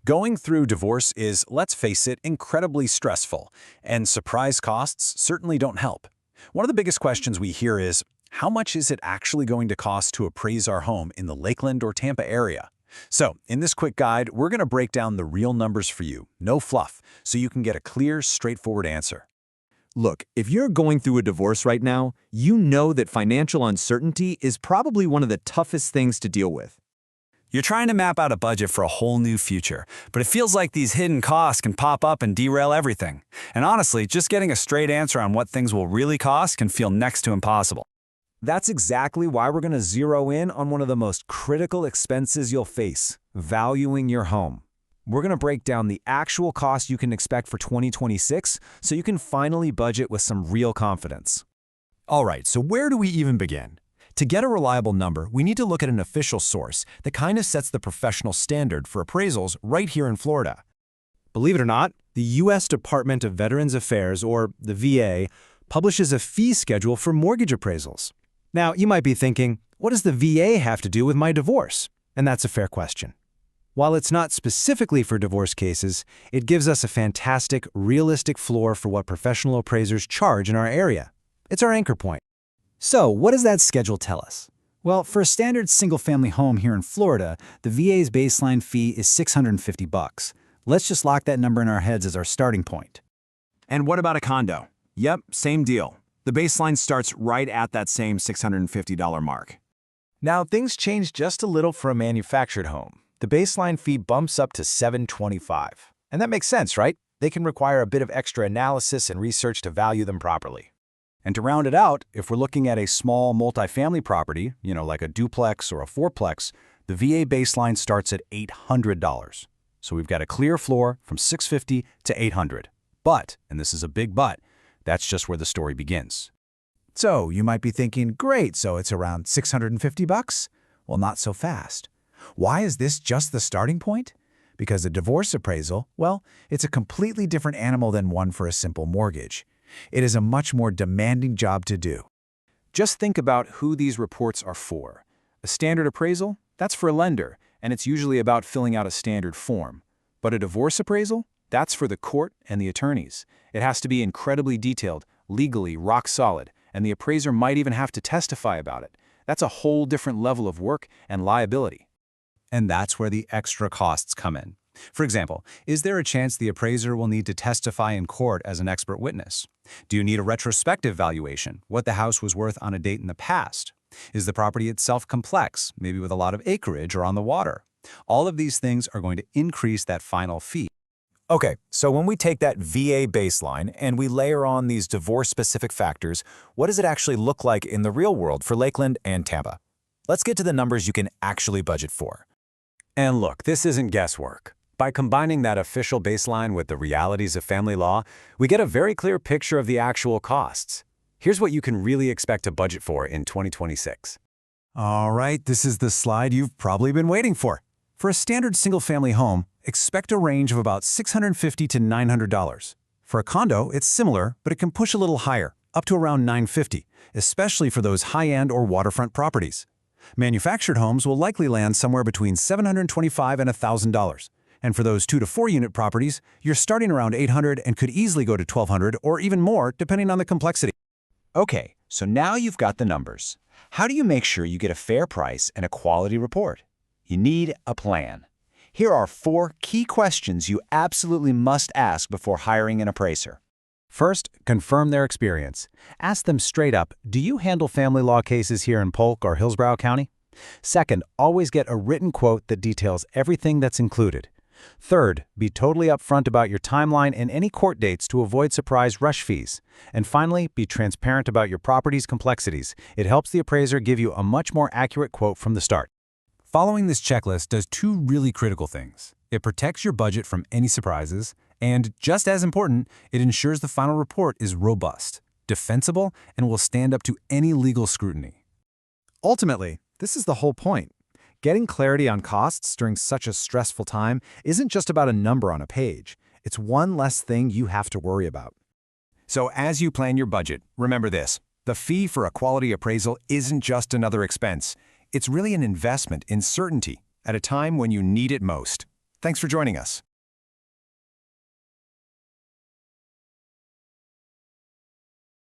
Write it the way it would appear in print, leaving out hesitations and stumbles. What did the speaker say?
Going through divorce is, let's face it, incredibly stressful, and surprise costs certainly don't help. One of the biggest questions we hear is, how much is it actually going to cost to appraise our home in the Lakeland or Tampa area? So, in this quick guide, we're going to break down the real numbers for you, no fluff, so you can get a clear, straightforward answer. Look, if you're going through a divorce right now, you know that financial uncertainty is probably one of the toughest things to deal with. You're trying to map out a budget for a whole new future, but it feels like these hidden costs can pop up and derail everything. And honestly, just getting a straight answer on what things will really cost can feel next to impossible. That's exactly why we're going to zero in on one of the most critical expenses you'll face, valuing your home. We're going to break down the actual cost you can expect for 2026 so you can finally budget with some real confidence. All right, so where do we even begin? To get a reliable number, we need to look at an official source that kind of sets the professional standard for appraisals right here in Florida. Believe it or not, the U.S. Department of Veterans Affairs, or the VA, publishes a fee schedule for mortgage appraisals. Now, you might be thinking, what does the VA have to do with my divorce? And that's a fair question. While it's not specifically for divorce cases, it gives us a fantastic, realistic floor for what professional appraisers charge in our area. It's our anchor point. So, what does that schedule tell us? Well, for a standard single-family home here in Florida, the VA's baseline fee is $650. Let's just lock that number in our heads as our starting point. And what about a condo? Yep, same deal. The baseline starts right at that same $650 mark. Now, things change just a little for a manufactured home. The baseline fee bumps up to $725. And that makes sense, right? They can require a bit of extra analysis and research to value them properly. And to round it out, if we're looking at a small multifamily property, like a duplex or a fourplex, the VA baseline starts at $800. So we've got a clear floor from $650 to $800. But, and this is a big but, that's just where the story begins. So, you might be thinking, great, so it's around $650? Well, not so fast. Why is this just the starting point? Because a divorce appraisal, well, it's a completely different animal than one for a simple mortgage. It is a much more demanding job to do. Just think about who these reports are for. A standard appraisal? That's for a lender, and it's usually about filling out a standard form. But a divorce appraisal? That's for the court and the attorneys. It has to be incredibly detailed, legally rock solid, and the appraiser might even have to testify about it. That's a whole different level of work and liability. And that's where the extra costs come in. For example, is there a chance the appraiser will need to testify in court as an expert witness? Do you need a retrospective valuation, what the house was worth on a date in the past? Is the property itself complex, maybe with a lot of acreage or on the water? All of these things are going to increase that final fee. Okay, so when we take that VA baseline and we layer on these divorce-specific factors, what does it actually look like in the real world for Lakeland and Tampa? Let's get to the numbers you can actually budget for. And look, this isn't guesswork. By combining that official baseline with the realities of family law, we get a very clear picture of the actual costs. Here's what you can really expect to budget for in 2026. All right, this is the slide you've probably been waiting for. For a standard single-family home, expect a range of about $650 to $900. For a condo, it's similar, but it can push a little higher, up to around $950, especially for those high-end or waterfront properties. Manufactured homes will likely land somewhere between $725 and $1,000. And for those 2 to 4 unit properties, you're starting around $800 and could easily go to $1,200 or even more, depending on the complexity. Okay, so now you've got the numbers. How do you make sure you get a fair price and a quality report? You need a plan. Here are 4 key questions you absolutely must ask before hiring an appraiser. First, confirm their experience. Ask them straight up, do you handle family law cases here in Polk or Hillsborough County? Second, always get a written quote that details everything that's included. Third, be totally upfront about your timeline and any court dates to avoid surprise rush fees. And finally, be transparent about your property's complexities. It helps the appraiser give you a much more accurate quote from the start. Following this checklist does 2 really critical things. It protects your budget from any surprises, and just as important, it ensures the final report is robust, defensible, and will stand up to any legal scrutiny. Ultimately, this is the whole point. Getting clarity on costs during such a stressful time isn't just about a number on a page. It's one less thing you have to worry about. So as you plan your budget, remember this. The fee for a quality appraisal isn't just another expense. It's really an investment in certainty at a time when you need it most. Thanks for joining us.